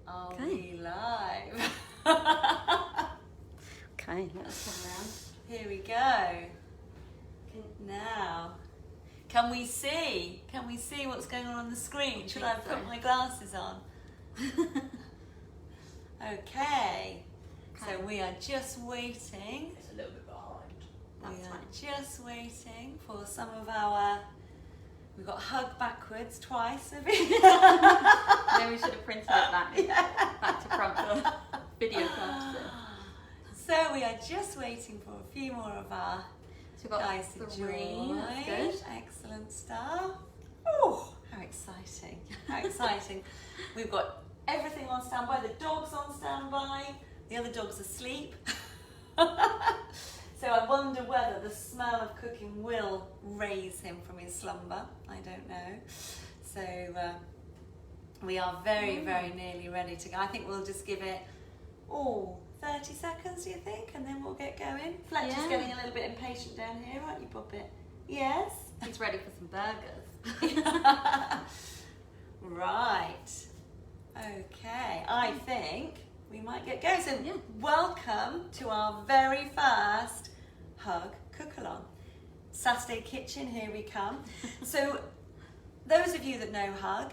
Are Okay. we live? Okay, let's turn around. Here we go. Now, can we see? Can we see what's going on the screen? Should I put my glasses on? Okay. So we are just waiting. It's a little bit behind. We are just waiting for some of our. We've got hug backwards twice. Have we? Maybe we should have printed it back to front for video purposes. So we are just waiting for a few more of our So we've got guys to 3, join. that's good. Excellent stuff. Oh, how exciting! How exciting! We've got everything on standby. The dog's on standby. The other dog's asleep. So I wonder whether the smell of cooking will raise him from his slumber. I don't know. So we are very, very nearly ready to go. I think we'll just give it 30 seconds, do you think? And then we'll get going. Fletcher's getting a little bit impatient down here, aren't you, Puppet? Yes? He's ready for some burgers. Right. Okay. I think we might get going. So welcome to our very first Hug Cook-Along. Saturday Kitchen, here we come. So those of you that know Hug,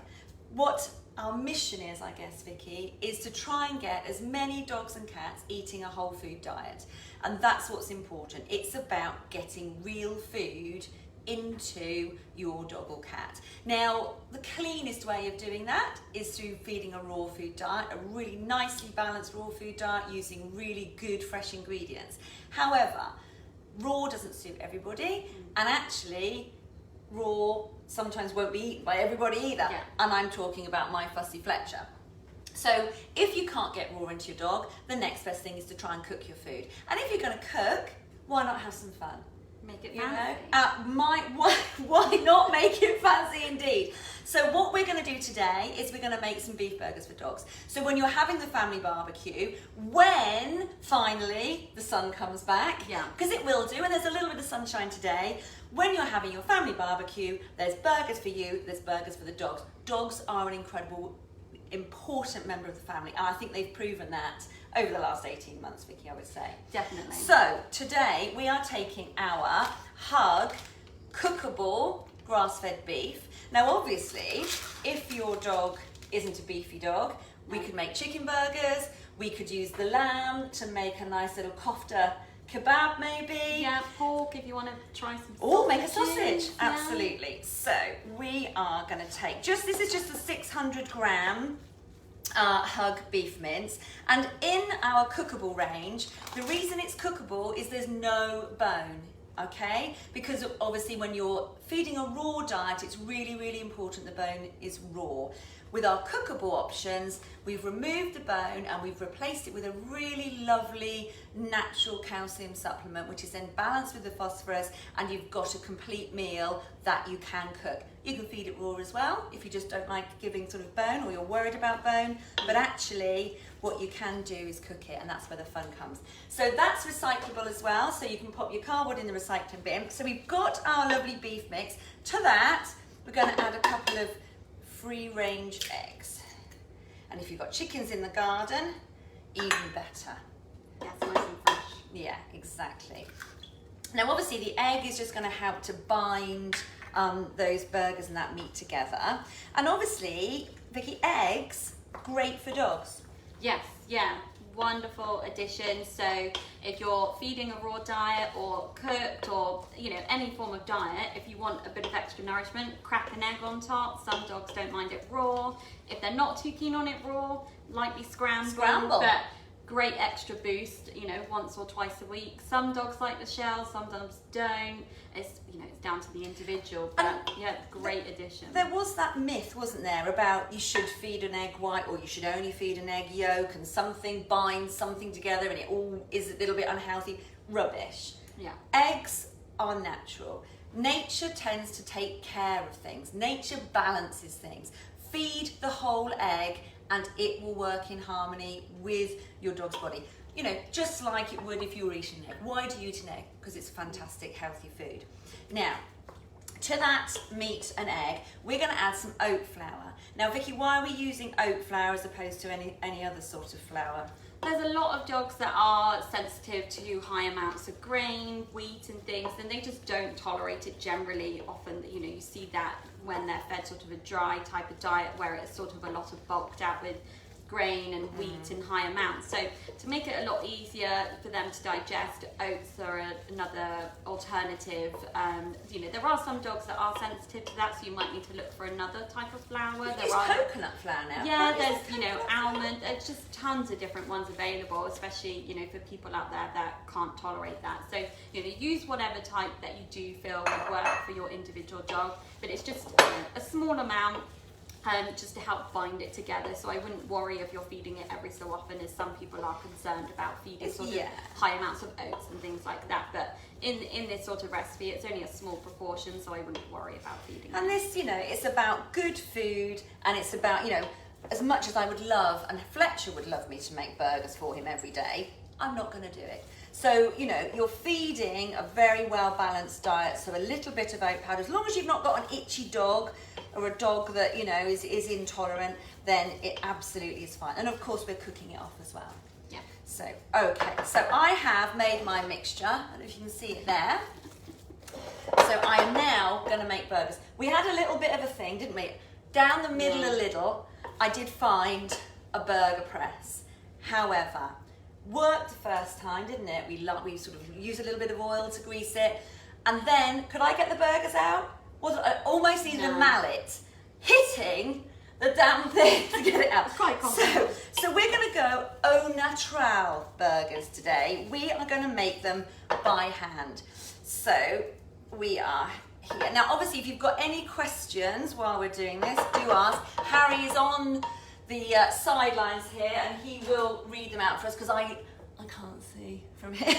what our mission is, I guess, Vicky, is to try and get as many dogs and cats eating a whole food diet. And that's what's important. It's about getting real food into your dog or cat. Now, the cleanest way of doing that is through feeding a raw food diet, a really nicely balanced raw food diet using really good fresh ingredients. However, raw doesn't suit everybody, and actually raw sometimes won't be eaten by everybody either. And I'm talking about my fussy Fletcher. So if you can't get raw into your dog, the next best thing is to try and cook your food. And if you're going to cook, why not have some fun? Make it You fancy. know, why not make it fancy indeed? So what we're going to do today is we're going to make some beef burgers for dogs. So when you're having the family barbecue, when finally the sun comes back, because it will do, and there's a little bit of sunshine today, when you're having your family barbecue, there's burgers for you, there's burgers for the dogs. Dogs are an incredible, important member of the family, and I think they've proven that over the last 18 months, Vicky, I would say. Definitely. So today we are taking our Hug cookable grass-fed beef. Now obviously, if your dog isn't a beefy dog, we could make chicken burgers, we could use the lamb to make a nice little kofta kebab maybe. Yeah, pork if you want to try some Or make a sausage, sausages. absolutely. So we are going to take, this is just a 600 gram Hug beef mince, and in our cookable range, the reason it's cookable is there's no bone, okay? Because obviously when you're feeding a raw diet, it's really, really important the bone is raw. With our cookable options, we've removed the bone and we've replaced it with a really lovely natural calcium supplement, which is then balanced with the phosphorus, and you've got a complete meal that you can cook. You can feed it raw as well if you just don't like giving sort of bone or you're worried about bone, but actually what you can do is cook it, and that's where the fun comes. So that's recyclable as well, so you can pop your cardboard in the recycling bin. So we've got our lovely beef mix. To that, we're going to add a couple of free-range eggs. And if you've got chickens in the garden, even better. Yes, nice and fresh. Yeah, exactly. Now obviously the egg is just going to help to bind those burgers and that meat together. And obviously, Vicky, eggs, great for dogs. Yes, yeah, wonderful addition. So if you're feeding a raw diet or cooked or any form of diet, if you want a bit of extra nourishment, crack an egg on top. Some dogs don't mind it raw. If they're not too keen on it raw, lightly scramble. But great extra boost, once or twice a week. Some dogs like the shell, some dogs don't. It's down to the individual, but great addition. There was that myth, wasn't there, about you should feed an egg white or you should only feed an egg yolk, and something binds something together and it all is a little bit unhealthy. Rubbish. Yeah. Eggs are natural. Nature tends to take care of things. Nature balances things. Feed the whole egg and it will work in harmony with your dog's body. Just like it would if you were eating an egg. Why do you eat an egg? Because it's fantastic, healthy food. Now, To that meat and egg, we're going to add some oat flour. Now, Vicky, why are we using oat flour as opposed to any other sort of flour? There's a lot of dogs that are sensitive to high amounts of grain, wheat and things, and they just don't tolerate it generally. Often, you know, you see that when they're fed sort of a dry type of diet where it's sort of a lot of bulked out with grain and wheat in high amounts. So to make it a lot easier for them to digest, oats are another alternative. You know, there are some dogs that are sensitive to that, so you might need to look for another type of flour. There's coconut flour now. Yeah, there's, you know, almond, there's just tons of different ones available, especially, you know, for people out there that can't tolerate that. So, you know, use whatever type that you do feel would work for your individual dog, but it's just, you know, a small amount. Just to help bind it together, so I wouldn't worry if you're feeding it every so often, as some people are concerned about feeding sort of high amounts of oats and things like that. But in this sort of recipe, it's only a small proportion, so I wouldn't worry about feeding it. And this, you know, it's about good food, and it's about, you know, as much as I would love, and Fletcher would love me to make burgers for him every day, I'm not going to do it. So, you know, you're feeding a very well balanced diet, so a little bit of oat powder, as long as you've not got an itchy dog or a dog that, you know, is intolerant, then it absolutely is fine. And of course, we're cooking it off as well. Yeah. So, okay, so I have made my mixture. I don't know if you can see it there. So I am now going to make burgers. We had a little bit of a thing, didn't we? Down the middle a little, I did find a burger press. However, worked the first time, didn't it? We sort of used a little bit of oil to grease it. And then, could I get the burgers out? I almost needed a mallet hitting the damn thing to get it out. Quite common. So we're going to go au naturel burgers today. We are going to make them by hand. So we are here. Now, obviously, if you've got any questions while we're doing this, do ask. Harry is on the sidelines here, and he will read them out for us, because I can't see from here.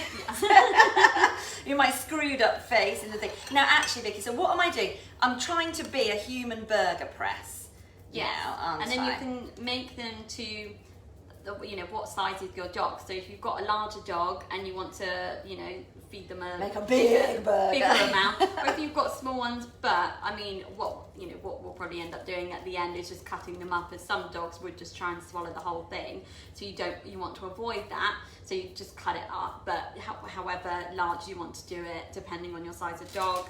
You're my screwed up face in the thing. Now, actually, Vicky, so what am I doing? I'm trying to be a human burger press. Yeah, now, aren't and then I? you can make them to, you know, what size is your dog. So if you've got a larger dog and you want to, you know, feed them make a big burger, bigger amount, or if you've got small ones. But I mean, what we'll probably end up doing at the end is just cutting them up, as some dogs would just try and swallow the whole thing. So you want to avoid that. So you just cut it up. But however large you want to do it, depending on your size of dog,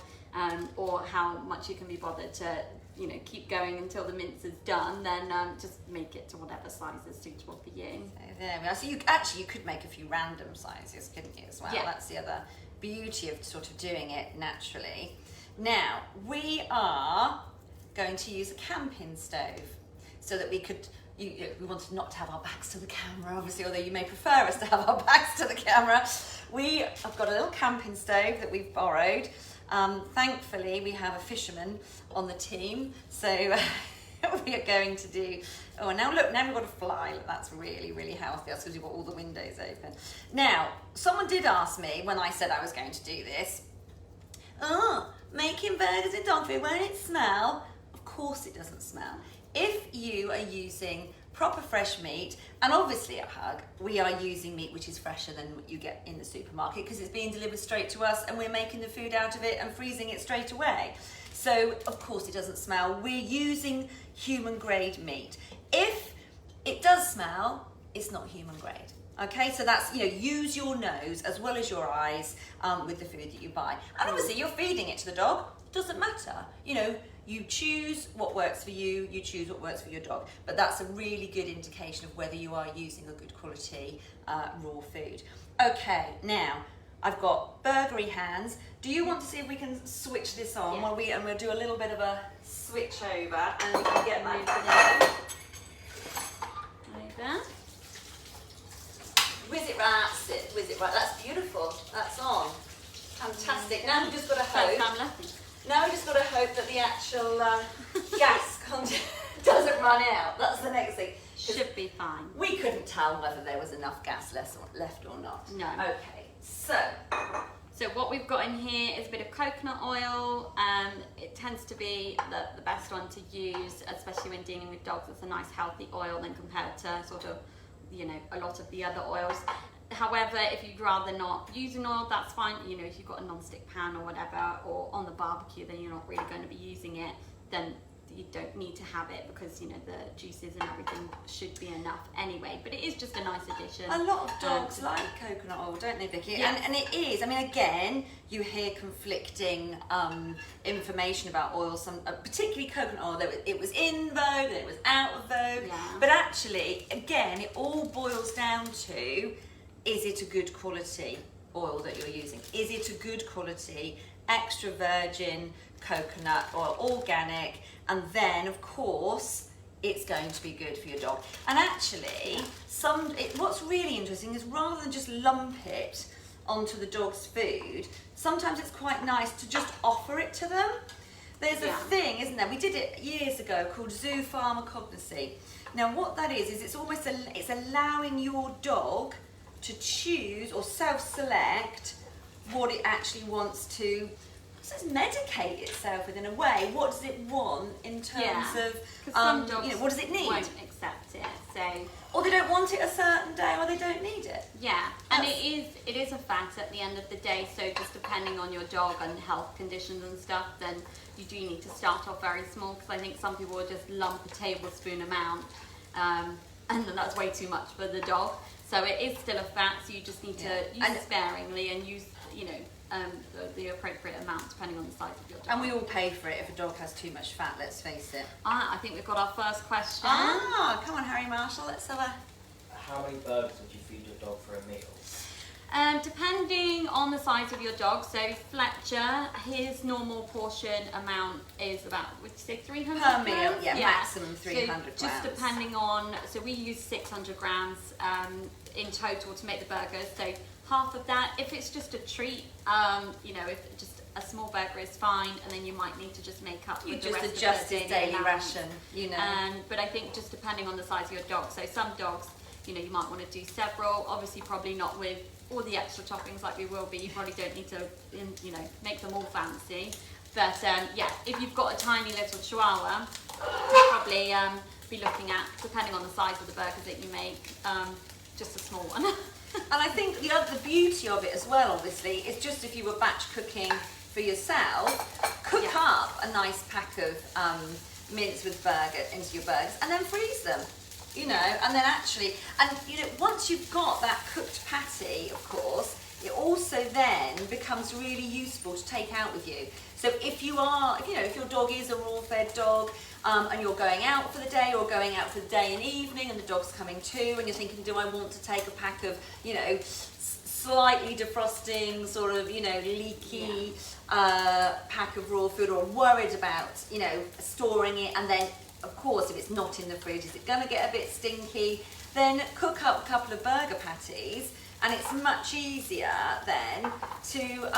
or how much you can be bothered to, you know, keep going until the mince is done, then just make it to whatever size is suitable for you. So there we are. So you could make a few random sizes, couldn't you, as well? Yeah. That's the other beauty of sort of doing it naturally. Now, we are going to use a camping stove so that we could, we wanted not to have our backs to the camera, obviously, although you may prefer us to have our backs to the camera. I've got a little camping stove that we've borrowed. Thankfully, we have a fisherman on the team, so we are going to do. Oh, now look, now we've got a fly. Look, that's really, really healthy. That's because you've got all the windows open. Now, someone did ask me when I said I was going to do this, making burgers with dog food, won't it smell? Of course it doesn't smell. If you are using proper fresh meat, and obviously at Hug, we are using meat which is fresher than what you get in the supermarket, because it's being delivered straight to us and we're making the food out of it and freezing it straight away. So, of course it doesn't smell. We're using human grade meat. If it does smell, it's not human grade. Okay, so that's, use your nose as well as your eyes with the food that you buy. And obviously you're feeding it to the dog, doesn't matter. You choose what works for you, you choose what works for your dog. But that's a really good indication of whether you are using a good quality raw food. Okay, now I've got burgery hands. Do you want to see if we can switch this on? Yeah. And we'll do a little bit of a switch over and we can get that Over. Whiz it right, that's beautiful, that's on. Fantastic. Now we've just got to hope. Now we've just got to hope that the actual gas doesn't run out. That's the next thing. Should be fine. We couldn't tell whether there was enough gas left or not. No. Okay, so what we've got in here is a bit of coconut oil. It tends to be the best one to use, especially when dealing with dogs. It's a nice healthy oil then compared to sort of, a lot of the other oils. However, if you'd rather not use an oil, that's fine. You know, if you've got a non-stick pan or whatever, or on the barbecue, then you're not really going to be using it, then you don't need to have it, because you know the juices and everything should be enough anyway. But it is just a nice addition. A lot of dogs like coconut oil, don't they, Vicky? Yes. And it is. I mean, again, you hear conflicting information about oil. Some, particularly coconut oil. That it was in vogue, and it was out of vogue. Yeah. But actually, again, it all boils down to: is it a good quality oil that you're using? Is it a good quality extra virgin coconut oil, organic? And then, of course, it's going to be good for your dog. And actually, what's really interesting is rather than just lump it onto the dog's food, sometimes it's quite nice to just offer it to them. There's a thing, isn't there? We did it years ago called zoo pharmacognosy. Now, what that is it's almost it's allowing your dog to choose or self-select what it actually wants to medicate itself with, in a way. What does it want in terms of, some dogs, you know, what does it need? Won't accept it, so. Or they don't want it a certain day, or they don't need it. Yeah, and it is a fact at the end of the day. So just depending on your dog and health conditions and stuff, then you do need to start off very small, because I think some people will just lump a tablespoon amount, and then that's way too much for the dog. So it is still a fact. So you just need to use sparingly and use, you know, the appropriate amount depending on the size of your dog. And we all pay for it if a dog has too much fat, let's face it. I think we've got our first question. Come on, Harry Marshall, let's have a... How many burgers would you feed your dog for a meal? Depending on the size of your dog, so Fletcher, his normal portion amount is about, would you say 300 per meal? grams? Yeah, maximum 300 so grams. just depending on, so we use 600 grams in total to make the burgers. So half of that, if it's just a treat, you know, if just a small burger is fine, and then you might need to just make up with the rest just adjust of the his daily allowance. ration, you know. But I think just depending on the size of your dog, so some dogs, you know, you might want to do several, obviously probably not with all the extra toppings like we will be. You probably don't need to, you know, make them all fancy. But yeah, if you've got a tiny little chihuahua, you'll probably be looking at, depending on the size of the burgers that you make, just a small one. And I think the beauty of it as well, obviously, is just if you were batch cooking for yourself, cook up a nice pack of mince with into your burgers, and then freeze them. You know, and then actually, and you know, once you've got that cooked patty, of course, it also then becomes really useful to take out with you. So if you know, if your dog is a raw-fed dog, and you're going out for the day, or going out for the day and evening, and the dog's coming too, and you're thinking, do I want to take a pack of, you know, slightly defrosting, sort of, you know, leaky pack of raw food, or worried about, you know, storing it, and then, of course, if it's not in the fridge, is it going to get a bit stinky? Then cook up a couple of burger patties, and it's much easier then to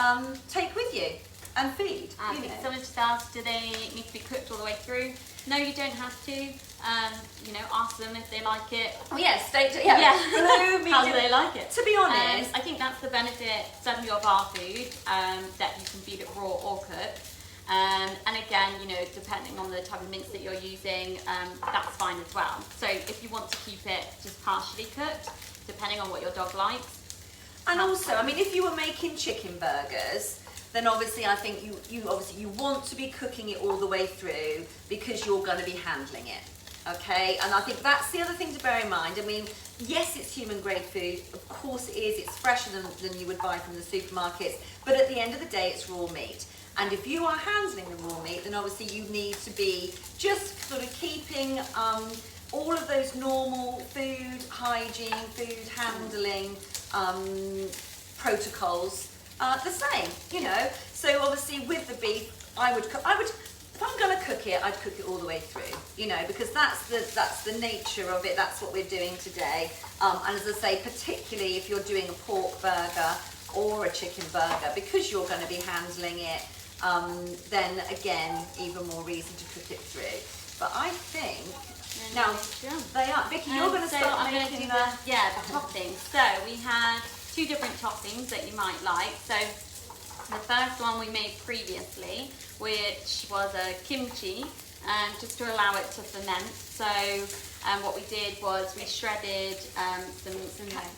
take with you and feed. I think someone just asked, do they need to be cooked all the way through? No, you don't have to. You know, ask them if they like it. Oh yes, How do they like it? To be honest, I think that's the benefit certainly of our food, that you can feed it raw or cooked. And again, you know, depending on the type of mince that you're using, that's fine as well. So if you want to keep it just partially cooked, depending on what your dog likes. And also, I mean, if you were making chicken burgers, then obviously I think you want to be cooking it all the way through, because you're going to be handling it. Okay, and I think that's the other thing to bear in mind. I mean, yes, it's human grade food, of course it is, it's fresher than you would buy from the supermarkets, but at the end of the day it's raw meat. And if you are handling the raw meat, then obviously you need to be just sort of keeping all of those normal food hygiene, food handling protocols the same, you know. So obviously with the beef, I would if I'm going to cook it, I'd cook it all the way through, you know, because that's the nature of it. That's what we're doing today. And as I say, particularly if you're doing a pork burger or a chicken burger, because you're going to be handling it, then again, even more reason to cook it through. But I think now they are. Vicky, you're going to start making the toppings. So we had two different toppings that you might like. So the first one we made previously, which was a kimchi, just to allow it to ferment. So what we did was we shredded some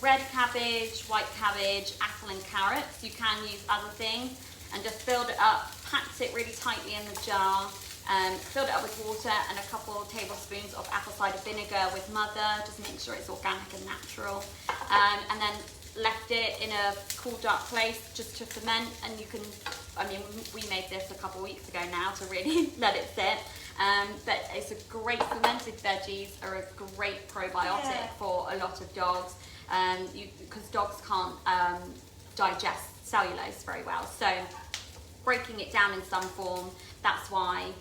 red cabbage, white cabbage, apple and carrots. You can use other things, and just filled it up, packed it really tightly in the jar, filled it up with water and a couple tablespoons of apple cider vinegar with mother, just make sure it's organic and natural, and then left it in a cool, dark place just to ferment. And you can, I mean, we made this a couple of weeks ago now to really let it sit. But it's a great, fermented veggies are a great probiotic for a lot of dogs, because dogs can't digest cellulose very well. So breaking it down in some form, that's why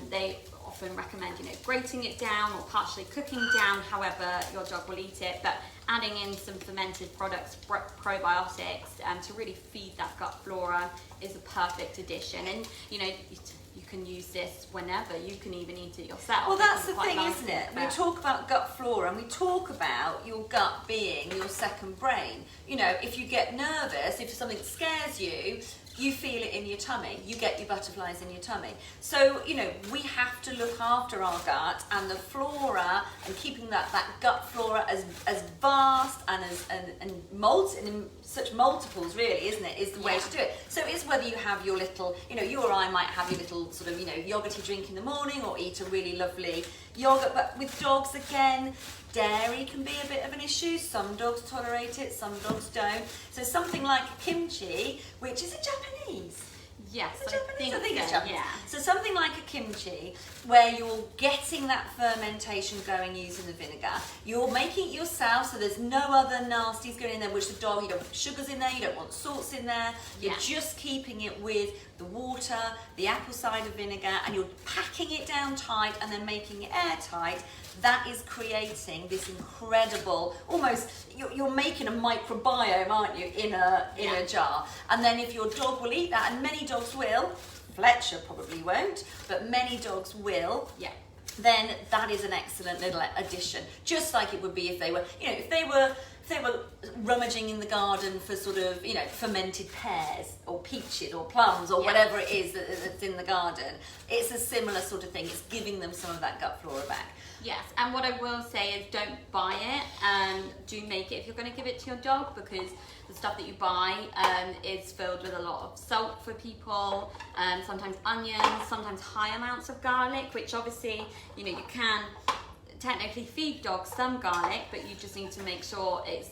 they often recommend, grating it down or partially cooking down, however your dog will eat it, but adding in some fermented products, probiotics, to really feed that gut flora is a perfect addition. And you can use this whenever. You can even eat it yourself. Well, that's the thing, isn't it? We talk about gut flora and we talk about your gut being your second brain. If you get nervous, if something scares you, you feel it in your tummy. You get your butterflies in your tummy. So, we have to look after our gut and the flora, and keeping that gut flora as vast and in such multiples, really, isn't it, is the way to do it. So it's whether you have your little, you or I might have your little sort of, yogurty drink in the morning, or eat a really lovely yogurt. But with dogs, again, dairy can be a bit of an issue. Some dogs tolerate it, some dogs don't. So something like kimchi, which is it Japanese? Yes, I think it's Japanese. Yeah. So something like a kimchi, where you're getting that fermentation going using the vinegar. You're making it yourself, so there's no other nasties going in there, which the dog, you don't want sugars in there, you don't want salts in there. You're just keeping it with the water, the apple cider vinegar, and you're packing it down tight and then making it airtight. That is creating this incredible, almost, you're making a microbiome, aren't you, in a jar. And then if your dog will eat that, and many dogs will, Fletcher probably won't, but many dogs will, then that is an excellent little addition. Just like it would be if they were, if they were rummaging in the garden for sort of, fermented pears or peaches or plums or whatever it is that's in the garden. It's a similar sort of thing. It's giving them some of that gut flora back. Yes, and what I will say is don't buy it. Do make it if you're going to give it to your dog, because the stuff that you buy is filled with a lot of salt for people, sometimes onions, sometimes high amounts of garlic, which obviously, you can technically feed dogs some garlic, but you just need to make sure it's,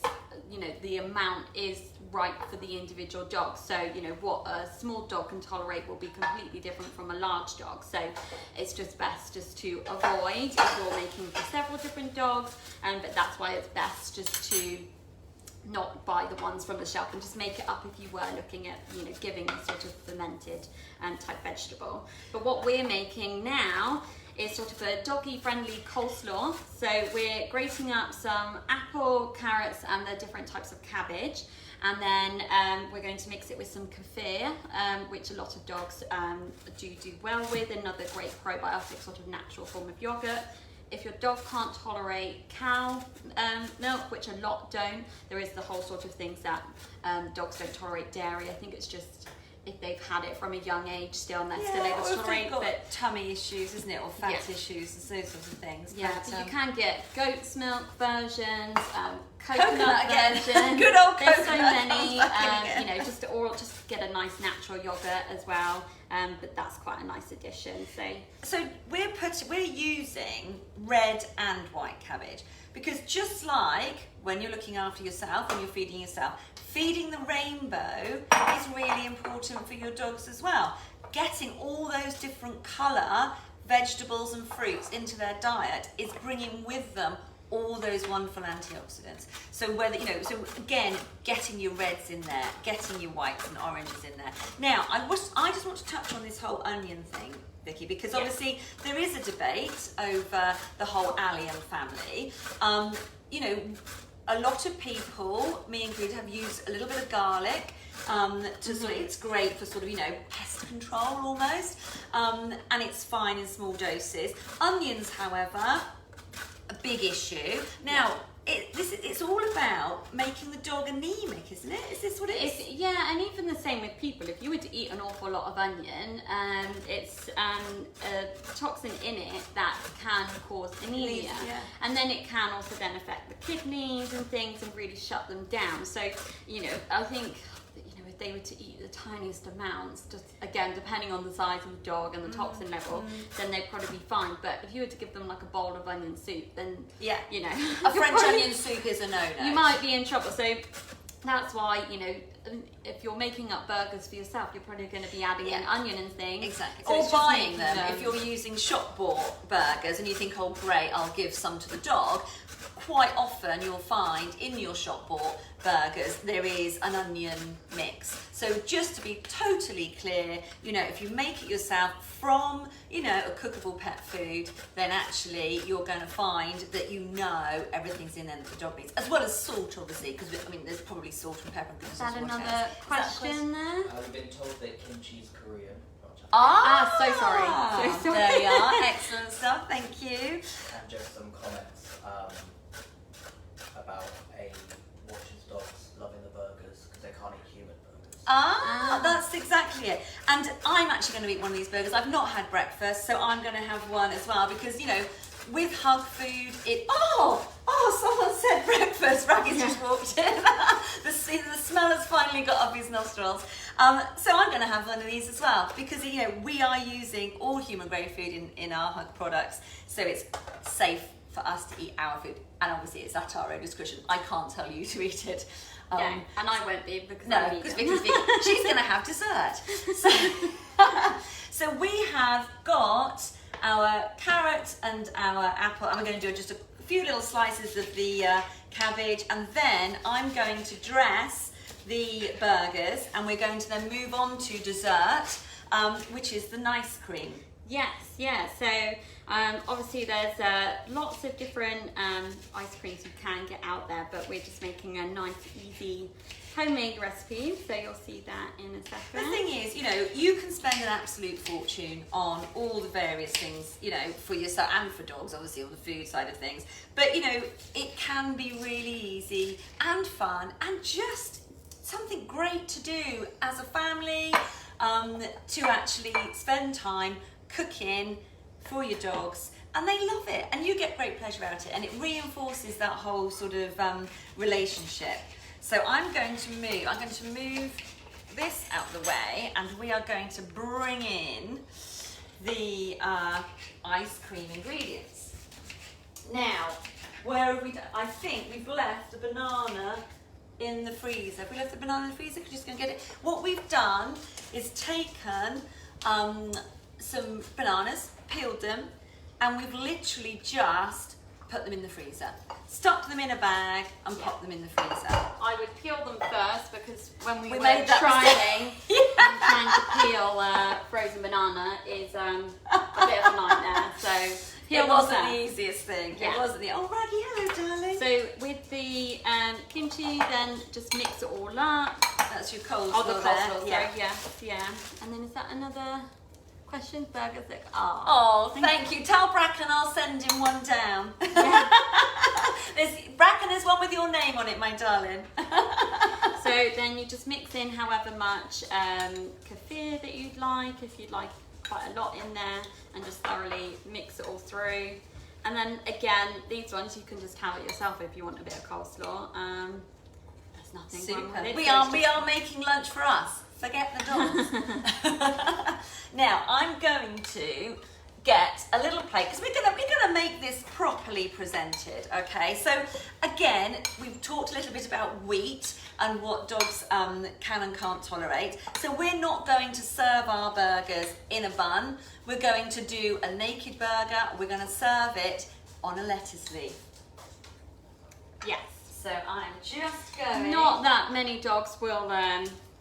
the amount is right for the individual dog. So, what a small dog can tolerate will be completely different from a large dog. So it's just best just to avoid if you're making for several different dogs, but that's why it's best just to not buy the ones from the shelf and just make it up if you were looking at, giving a sort of fermented type vegetable. But what we're making now is sort of a doggy-friendly coleslaw. So we're grating up some apple, carrots, and the different types of cabbage. And then we're going to mix it with some kefir, which a lot of dogs do well with, another great probiotic, sort of natural form of yogurt. If your dog can't tolerate cow milk, which a lot don't, there is the whole sort of things that dogs don't tolerate dairy. I think it's just if they've had it from a young age still and they're still able to tolerate, but tummy issues, isn't it, or fat issues, and those sorts of things. Yeah, but you can get goat's milk versions, coconut versions. Good old coconut. There's so many, just get a nice natural yogurt as well. But that's quite a nice addition. So we're using red and white cabbage, because just like when you're looking after yourself and you're feeding yourself, feeding the rainbow is really important for your dogs as well. Getting all those different colour vegetables and fruits into their diet is bringing with them all those wonderful antioxidants. So so again, getting your reds in there, getting your whites and oranges in there. Now, I just want to touch on this whole onion thing, Vicky, because obviously there is a debate over the whole allium family. A lot of people, me included, have used a little bit of garlic. It's great for sort of, pest control almost, and it's fine in small doses. Onions, however, a big issue. Now, it's all about making the dog anemic, isn't it? Is this what it is? Yeah, and even the same with people. If you were to eat an awful lot of onion, it's a toxin in it that can cause anemia. Yeah. And then it can also then affect the kidneys and things and really shut them down. So, I think, if they were to eat the tiniest amounts, just again, depending on the size of the dog and the toxin level, then they'd probably be fine. But if you were to give them like a bowl of onion soup, then, a French onion soup is a no-no. You might be in trouble. So that's why, if you're making up burgers for yourself, you're probably going to be adding in onion and things. Exactly. So or it's just buying making them. If you're using shop-bought burgers and you think, oh great, I'll give some to the dog, quite often you'll find in your shop-bought burgers there is an onion mix. So just to be totally clear, if you make it yourself from, a cookable pet food, then actually you're going to find that everything's in there that the dog needs, as well as salt, obviously, because there's probably salt and pepper. Is that another question there? I've been told that kimchi is Korean. So sorry. So sorry. There we are. Excellent stuff. Thank you. And just some comments about watching dogs loving the burgers because they can't eat human burgers. That's exactly it. And I'm actually going to eat one of these burgers. I've not had breakfast, so I'm going to have one as well because, with hug food, someone said breakfast. Raggy's just walked in. The smell has finally got up his nostrils. So I'm going to have one of these as well because, we are using all human grade food in our hug products, so it's safe for us to eat our food. And obviously it's at our own discretion. I can't tell you to eat it. And I won't be because Vicky's vegan. She's going to have dessert. So we have got our carrot and our apple. I'm going to do just a few little slices of the cabbage, and then I'm going to dress the burgers, and we're going to then move on to dessert, which is the nice cream. Yes, yeah. So obviously there's lots of different ice creams you can get out there, but we're just making a nice, easy homemade recipe. So you'll see that in a second. The thing is, you can spend an absolute fortune on all the various things, for yourself and for dogs, obviously, on the food side of things. But, it can be really easy and fun and just something great to do as a family, to actually spend time cooking for your dogs, and they love it and you get great pleasure out of it, and it reinforces that whole sort of relationship. So I'm going to move this out of the way, and we are going to bring in the ice cream ingredients. Now, where have we done? I think we've left a banana in the freezer. Have we left the banana in the freezer? We're just going to get it. What we've done is taken some bananas, peeled them, and we've literally just put them in the freezer. Stuck them in a bag and popped them in the freezer. I would peel them first because when we were made that trying to peel frozen banana is a bit of a nightmare. So it wasn't the easiest thing. Yeah. It wasn't the. Oh, Raggy, hello, darling. So with the kimchi, then just mix it all up. That's your coleslaw. Oh, the coleslaw. there. Sorry, yeah. And then is that another question? Burgers. Oh, thank you. Tell Bracken I'll send him one down. Yeah. Bracken, there's one with your name on it, my darling. So then you just mix in however much kefir that you'd like, if you'd like quite a lot in there, and just thoroughly mix it all through. And then again, these ones you can just have it yourself if you want a bit of coleslaw. There's nothing wrong with it. We are making lunch for us. Forget the dogs. Now I'm going to get a little plate because we're gonna make this properly presented. Okay, so again, we've talked a little bit about wheat and what dogs can and can't tolerate. So we're not going to serve our burgers in a bun. We're going to do a naked burger. We're going to serve it on a lettuce leaf. Yes. So I'm just going. Not that many dogs will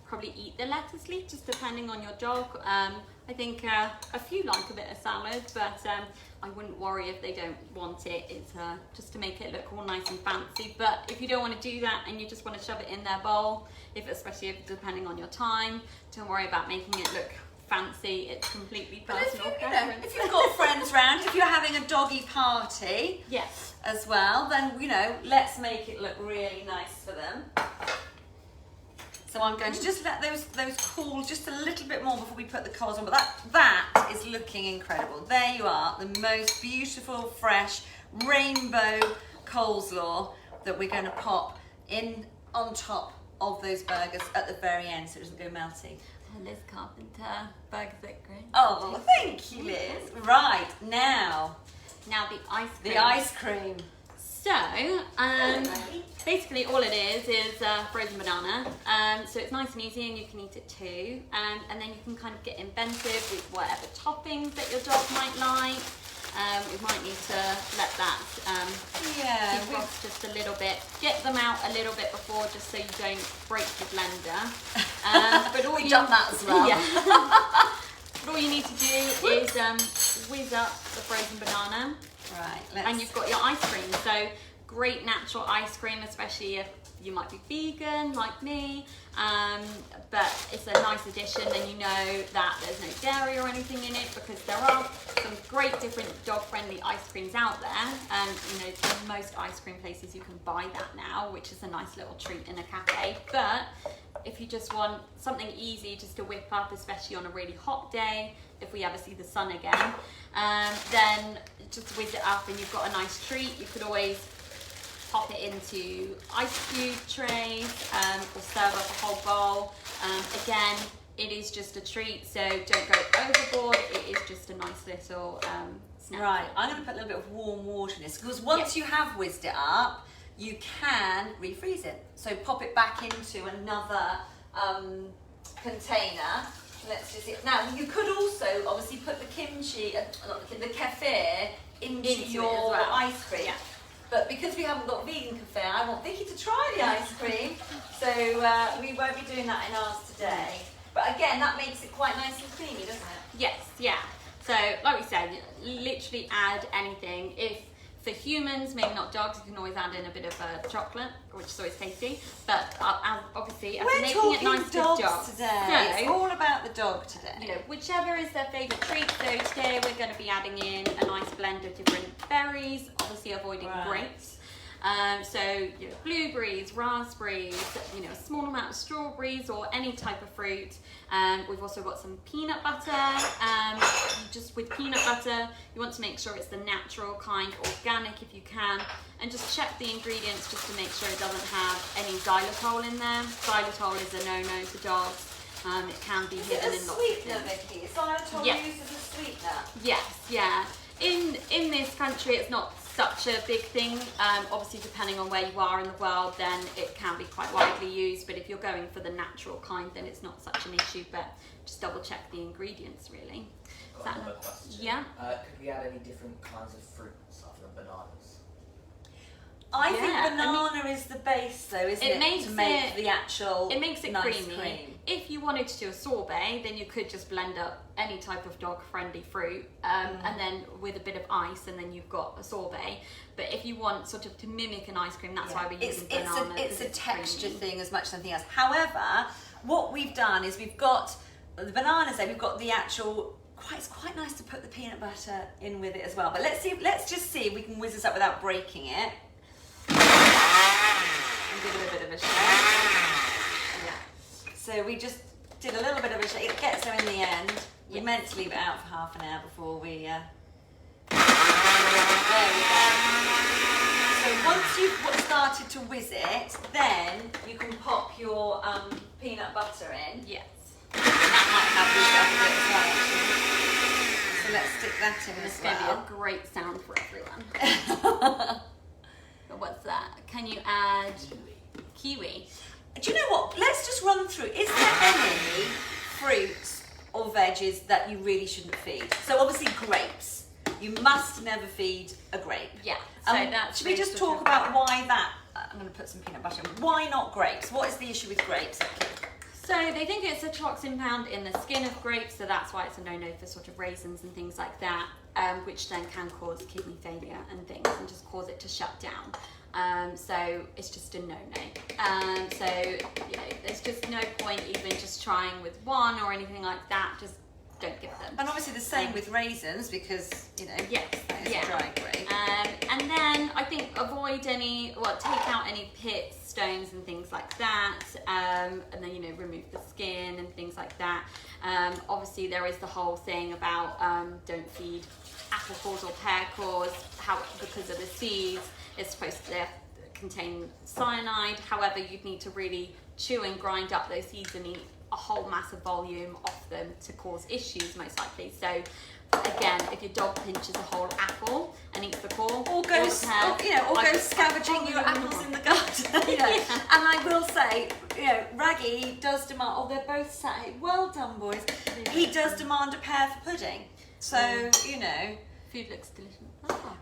probably eat the lettuce leaf, just depending on your dog. I think a few like a bit of salad, but I wouldn't worry if they don't want it. It's just to make it look all nice and fancy. But if you don't want to do that and you just want to shove it in their bowl, especially if depending on your time, don't worry about making it look fancy. It's completely But if, personal you know, preference. if you've got friends round, if you're having a doggy party Yes. as well, then, you know, let's make it look really nice for them. So I'm going to just let those cool just a little bit more before we put the coals on. But that is looking incredible. There you are, the most beautiful, fresh, rainbow coleslaw that we're going to pop in on top of those burgers at the very end so it doesn't go melty. Oh, Liz Carpenter, burgers at Grin. Oh, thank you, Liz. Right, now the ice cream. the ice cream. So, basically all it is frozen banana. So it's nice and easy and you can eat it too. And then you can kind of get inventive with whatever toppings that your dog might like. We might need to let that defrost just a little bit. Get them out a little bit before just so you don't break the blender. But all We've done that as well. Yeah. But all you need to do is whiz up the frozen banana. Right, And you've got your ice cream. So great natural ice cream, especially if you might be vegan like me. But it's a nice addition, and you know that there's no dairy or anything in it because there are some great different dog-friendly ice creams out there. And you know, in most ice cream places you can buy that now, which is a nice little treat in a cafe. But if you just want something easy just to whip up, especially on a really hot day, if we ever see the sun again, then just whiz it up and you've got a nice treat. You could always pop it into ice cube trays or serve up a whole bowl. Again, it is just a treat, so don't go overboard. It is just a nice little snack. Right, I'm going to put a little bit of warm water in this because once you have whizzed it up, you can refreeze it. So pop it back into another container. Let's just see. Now you could also obviously put the kimchi, the kefir into your well. ice cream. Yeah. But because we haven't got vegan kefir, I want Vicky to try the ice cream. So we won't be doing that in ours today. But again, that makes it quite nice and creamy, doesn't it? Yes, yeah. So like we said, literally add anything. If for humans, maybe not dogs, you can always add in a bit of chocolate, which is always tasty. But obviously, after We're making it nice talking for dogs dogs today. It's So, all about the dog today. you know, whichever is their favourite treat. So today we're going to be adding in a nice blend of different berries, obviously avoiding grapes. So you know, blueberries, raspberries, you know, a small amount of strawberries or any type of fruit. We've also got some peanut butter. Just with peanut butter, you want to make sure it's the natural kind, organic if you can, and just check the ingredients just to make sure it doesn't have any xylitol in there. Xylitol is a no-no for dogs. It can be hidden in lots of sweetener, things. Vicky? Is xylitol Yes. used as a sweetener? Yes, yeah. In this country, it's not such a big thing. Obviously, depending on where you are in the world, then it can be quite widely used. But if you're going for the natural kind, then it's not such an issue. But just double check the ingredients, really. Is that Another question. Yeah. Could we add any different kinds of fruits other than bananas? I Yeah, think banana is the base, though, isn't it? makes to make it- the actual It makes it nice creamy. cream. If you wanted to do a sorbet, then you could just blend up any type of dog-friendly fruit, and then with a bit of ice, and then you've got a sorbet. But if you want sort of to mimic an ice cream, that's why we're using banana. It's a 'cause texture creamy. thing as much as anything else. However, what we've done is we've got the bananas there. We've got the actual. It's quite nice to put the peanut butter in with it as well. But let's just see if we can whiz this up without breaking it. And give it a bit of a shake. Yeah. So we just did a little bit of a shake. It gets there in the end. We meant to leave it out for half an hour before we. There we go. So once you've started to whiz it, then you can pop your peanut butter in. Yes. And that might help whiz it up a bit as well, actually. So let's stick that in It's as going to well. be a great sound for everyone. But what's that? Can you add kiwi? Do you know what? Let's just run through. Is there any fruits or veggies that you really shouldn't feed? So obviously grapes. You must never feed a grape. Yeah. So that's should we just talk about why that? I'm going to put some peanut butter in. Why not grapes? What is the issue with grapes? So they think it's a toxin found in the skin of grapes, so that's why it's a no-no for sort of raisins and things like that, which then can cause kidney failure and things and just cause it to shut down. So it's just a no-no. So you know, there's just no point even just trying with one or anything like that. Just don't give them. And obviously the same with raisins because, you know, Yes, it's yeah. dry grape. And then I think take out any pits, stones and things like that, and then, you know, remove the skin and things like that. Obviously there is the whole thing about don't feed apple cores or pear cores, because of the seeds, it's supposed to contain cyanide. However, you'd need to really chew and grind up those seeds and eat a whole massive volume of them to cause issues, most likely. So again, if your dog pinches a whole apple and eats the core, or goes scavenging your apples in the garden. You know. Yeah. And I will say, you know, Raggy does demand. Oh, they're both sat here. Well done, boys. He does demand a pear for pudding. So you know. Food looks delicious.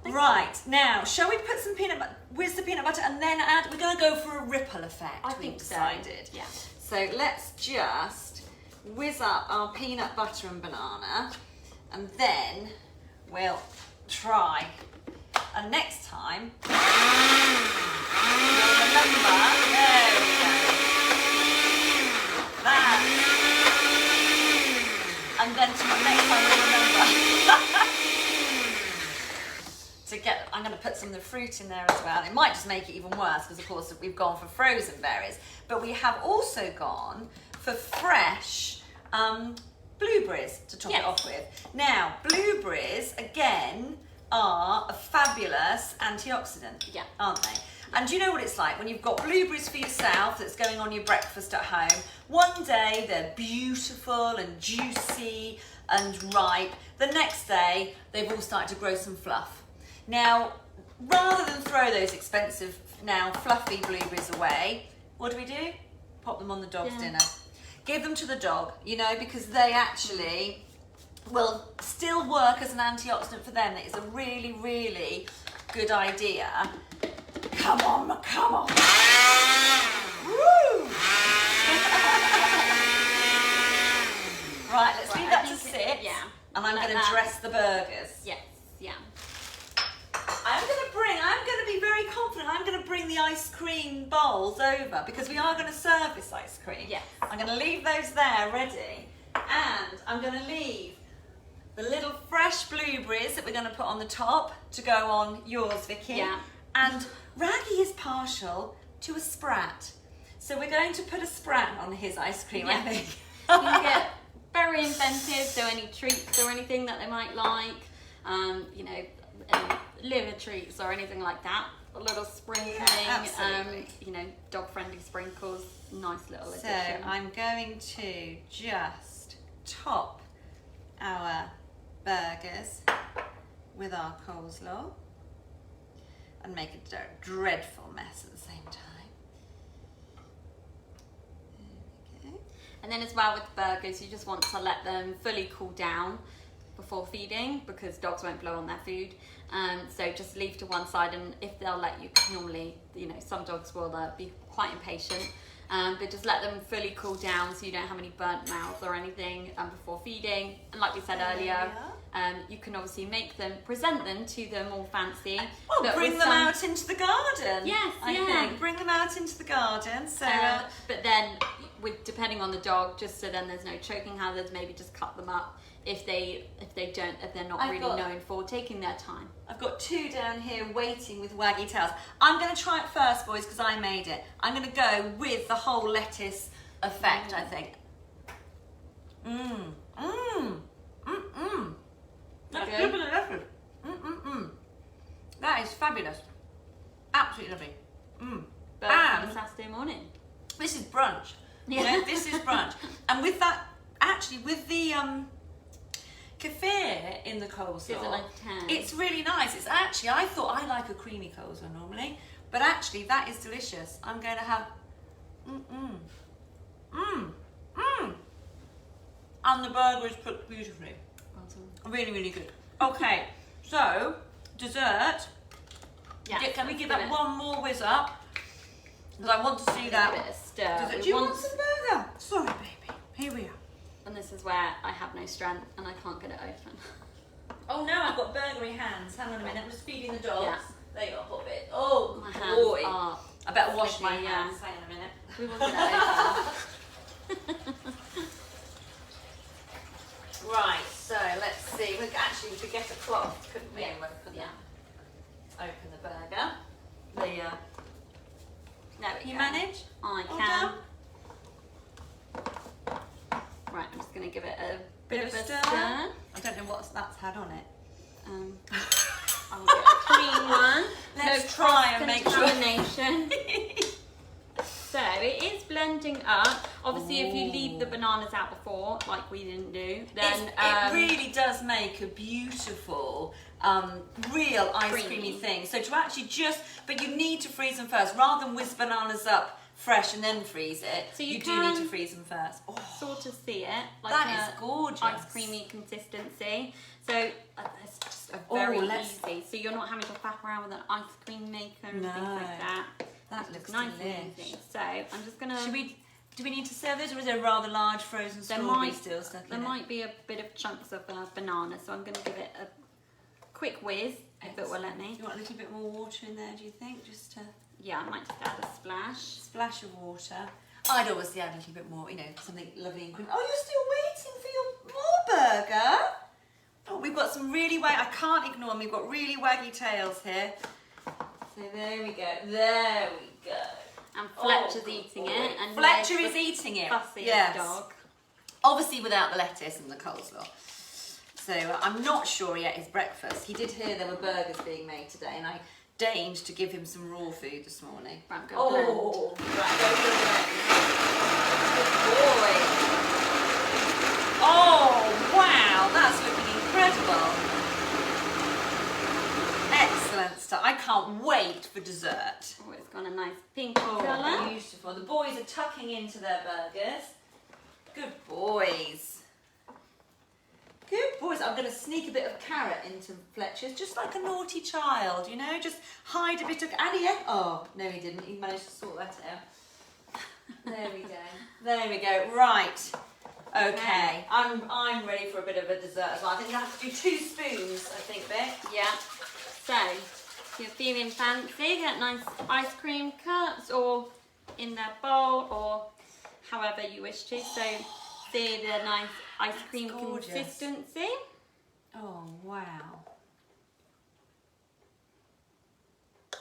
Right, now, shall we put some peanut butter, whiz the peanut butter, and then add, we're going to go for a ripple effect, I we've think so. decided. Yeah. So let's just whiz up our peanut butter and banana, and then we'll try. And next time, we'll remember, there we go, that. And then next time we'll remember. I'm going to put some of the fruit in there as well. It might just make it even worse because, of course, we've gone for frozen berries. But we have also gone for fresh blueberries to top it off with. Now, blueberries, again, are a fabulous antioxidant, aren't they? And do you know what it's like when you've got blueberries for yourself that's going on your breakfast at home? One day they're beautiful and juicy and ripe. The next day, they've all started to grow some fluff. Now, rather than throw those expensive, now fluffy blueberries away, what do? Pop them on the dog's dinner. Give them to the dog, you know, because they actually will still work as an antioxidant for them. It is a really, really good idea. Come on. Woo! Right, let's leave that to sit. Yeah. And I'm going to dress the burgers. Yes, yeah. I'm going to be very confident. I'm going to bring the ice cream bowls over because we are going to serve this ice cream. Yes. I'm going to leave those there ready. And I'm going to leave the little fresh blueberries that we're going to put on the top to go on yours, Vicky. Yeah. And Raggy is partial to a sprat. So we're going to put a sprat on his ice cream, I think. You can get very inventive, so any treats or anything that they might like, you know, any liver treats or anything like that. A little sprinkling, you know, dog-friendly sprinkles, nice little addition. So I'm going to just top our burgers with our coleslaw and make a dreadful mess at the same time. There we go. And then as well with the burgers, you just want to let them fully cool down before feeding because dogs won't blow on their food. So just leave to one side, and if they'll let you, normally, you know, some dogs will be quite impatient, but just let them fully cool down so you don't have any burnt mouths or anything before feeding. And like we said earlier, you can obviously present them to them all fancy. Well, bring them out into the garden. Yes, I think. Bring them out into the garden. So, but then, depending on the dog, just so then there's no choking hazards, maybe just cut them up if they're not really known for taking their time. I've got two down here waiting with waggy tails. I'm going to try it first, boys, because I made it. I'm going to go with the whole lettuce effect, I think. That's Okay. good lettuce. That is fabulous. Absolutely lovely. But And Saturday morning. this is brunch. Yeah. You know, this is brunch. And with that, actually, with the kefir in the coleslaw, Gives it like a tan. it's really nice. It's actually, I thought I like a creamy coleslaw normally, but actually that is delicious. I'm going to have, and the burger is cooked beautifully. Awesome. Really, really good. Okay, so dessert. Yes, Can we let's give do that it. one more whiz up? Because I want to see that. A bit of stir. Do you want some burger? Sorry, baby. Here we are. And this is where I have no strength and I can't get it open. Oh no, I've got burgery hands. Hang on a minute. I'm just feeding the dogs. Yeah. There you go, pop it. Oh, My hands boy. are I better wash my slippery, hands. Hang on a minute. We will get it open. Right, so let's see. Actually, we could get a cloth, couldn't we? Yeah. And open Yeah. open the burger. The There we can you go. manage? I All can. done? Right, I'm just going to give it a Bit of a stir. stir. I don't know what that's had on it. I'll get a clean one. Let's try and make sure. Contamination. So it is blending up. Obviously, if you leave the bananas out before, like we didn't do, then It really does make a beautiful, real ice Creamy. creamy thing. So to actually but you need to freeze them first, rather than whiz bananas up fresh and then freeze it. So you do need can to freeze them first. Oh, sort of see it like that is gorgeous. ice creamy consistency. So it's just a very easy. So you're not having to faff around with an ice cream maker and things like that. That It's looks nice delish. and easy. So I'm just gonna. Do we need to serve this, or is there a rather large frozen strawberry still stuck in There it? might be a bit of chunks of banana, so I'm gonna give it a quick whiz if it will let me. Do you want a little bit more water in there, do you think? Just to Yeah, I might just add a splash. splash of water. I'd always add a little bit more, something lovely and creamy. Oh, you're still waiting for your more burger? Oh, we've got some really I can't ignore them. We've got really waggy tails here. So there we go. There we go. And Fletcher's eating it. And Fletcher Ned's is eating it. fussiest dog. Obviously without the lettuce and the coleslaw. So I'm not sure yet his breakfast. He did hear there were burgers being made today, and I deigned to give him some raw food this morning. Right, I'm going to blend. Right, go for the blend. Good boy. Oh, wow, that's looking incredible. Excellent stuff. I can't wait for dessert. Oh, it's got a nice pink colour. Beautiful. The boys are tucking into their burgers. Good boys. Good boys. I'm going to sneak a bit of carrot into Fletcher's, just like a naughty child, just hide a bit of. And oh, no, he didn't. He managed to sort that out. There we go. There we go. Right. Okay. I'm ready for a bit of a dessert as well. I think I have to do 2 spoons, I think, Beck. Yeah. So, if you're feeling fancy, get nice ice cream cups or in their bowl or however you wish to. So, see the nice ice cream gorgeous. consistency. Oh, wow.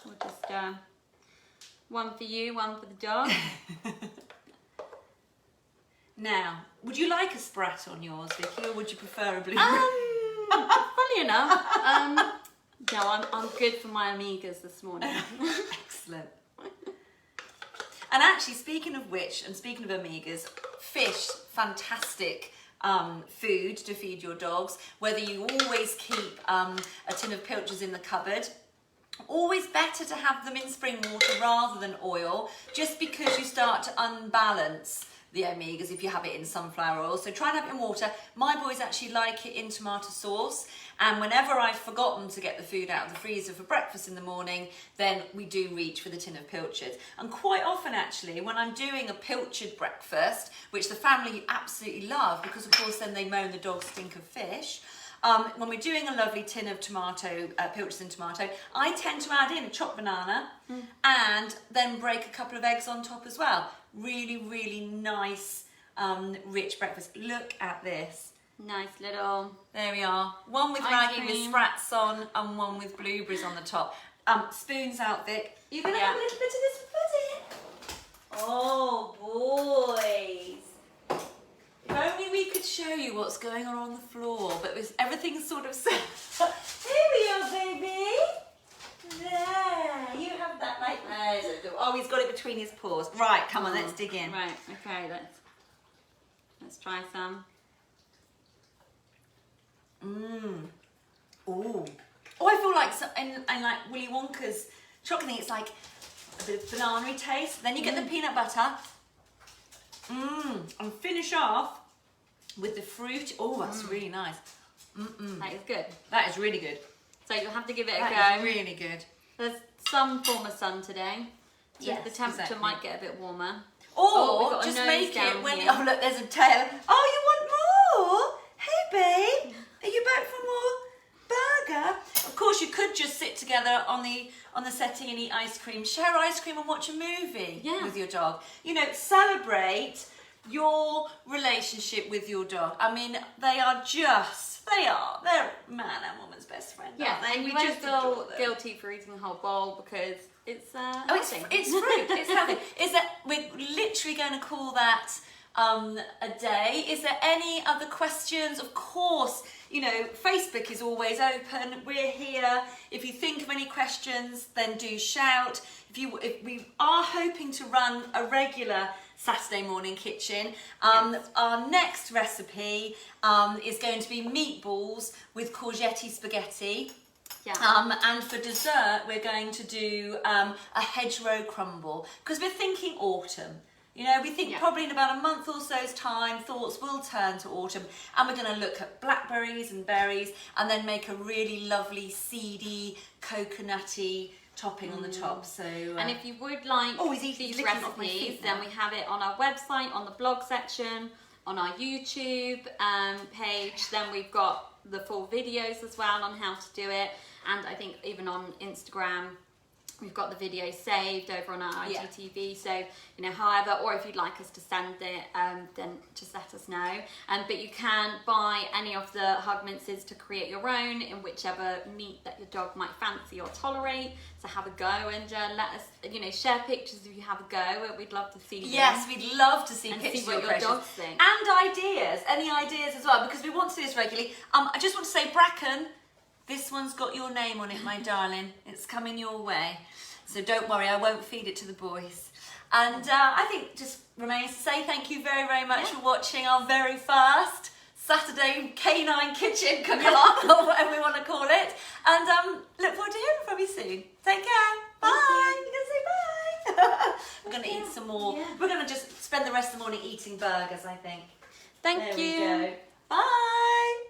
Or just one for you, one for the dog. Now, would you like a sprat on yours, Vicky, or would you prefer a blueberry? Funny enough, no, I'm good for my amigas this morning. Excellent. And actually, speaking of which, and speaking of amigas, fish, fantastic food to feed your dogs. Whether you always keep a tin of pilchards in the cupboard, always better to have them in spring water rather than oil, just because you start to unbalance the omegas if you have it in sunflower oil. So try and have it in water. My boys actually like it in tomato sauce, and whenever I've forgotten to get the food out of the freezer for breakfast in the morning, then we do reach for the tin of pilchards. And quite often actually, when I'm doing a pilchard breakfast, which the family absolutely love, because of course then they moan the dogs stink of fish, when we're doing a lovely tin of tomato, pilchards and tomato, I tend to add in a chopped banana and then break a couple of eggs on top as well. Really, really nice, rich breakfast. Look at this. Nice little. There we are. One with Ice raggy with cream. sprats on and one with blueberries on the top. Spoons out, Vic. You're going to have a little bit of this pudding. Oh, boys. If only we could show you what's going on the floor, but everything's sort of set. Here we are, baby. There. You have that like there. Oh, he's got it between his paws. Right, come on, let's dig in. Right, okay, let's try some. Ooh. Oh, I feel like and like Willy Wonka's chocolate thing, it's like a bit of banana-y taste. Then you get the peanut butter. And finish off with the fruit. Oh, that's really nice. That is good. That is really good. So you'll have to give it a That go. is really good. There's some form of sun today. So Yes, the temperature exactly. might get a bit warmer. Or we've got a just nose make down it when here. oh look, there's a tail. Oh, you want more? Hey babe, are you back for more burger? Of course, you could just sit together on the settee and eat ice cream, share ice cream and watch a movie Yeah. with your dog. Celebrate your relationship with your dog. I mean, they're man and woman's best friend, Yeah, aren't they? and you We won't just adore feel them. guilty for eating a whole bowl because it's It's healthy. fruit. It's healthy. Is that we're literally going to call that a day? Is there any other questions? Of course, you know, Facebook is always open. We're here. If you think of any questions, then do shout. If we are hoping to run a regular Saturday morning kitchen, Yes. our next recipe is going to be meatballs with courgette spaghetti. Yeah. And for dessert, we're going to do a hedgerow crumble because we're thinking autumn. You know, we think probably in about a month or so's time, thoughts will turn to autumn, and we're going to look at blackberries and berries, and then make a really lovely seedy, coconutty topping on the top. So, And if you would like he's these licking off my recipes, feet then now. we have it on our website, on the blog section, on our YouTube page. Then we've got the full videos as well on how to do it. And I think even on Instagram, we've got the video saved over on our IGTV. So, you know, however, or if you'd like us to send it, then just let us know. But you can buy any of the hug minces to create your own in whichever meat that your dog might fancy or tolerate. So have a go and let us, you know, share pictures if you have a go. We'd love to see them. Yes, we'd love to see And pictures see what of your precious. dogs think. And ideas, any ideas as well, because we want to do this regularly. I just want to say, Bracken, this one's got your name on it, my darling. It's coming your way. So don't worry, I won't feed it to the boys. And I think just remains to say thank you very, very much for watching our very first Saturday canine kitchen cook-along, or whatever we want to call it. And look forward to hearing from you soon. Take care. Bye. You're going to say bye. We're going to eat some more. Yeah. We're going to just spend the rest of the morning eating burgers, I think. Thank There you. we go. Bye.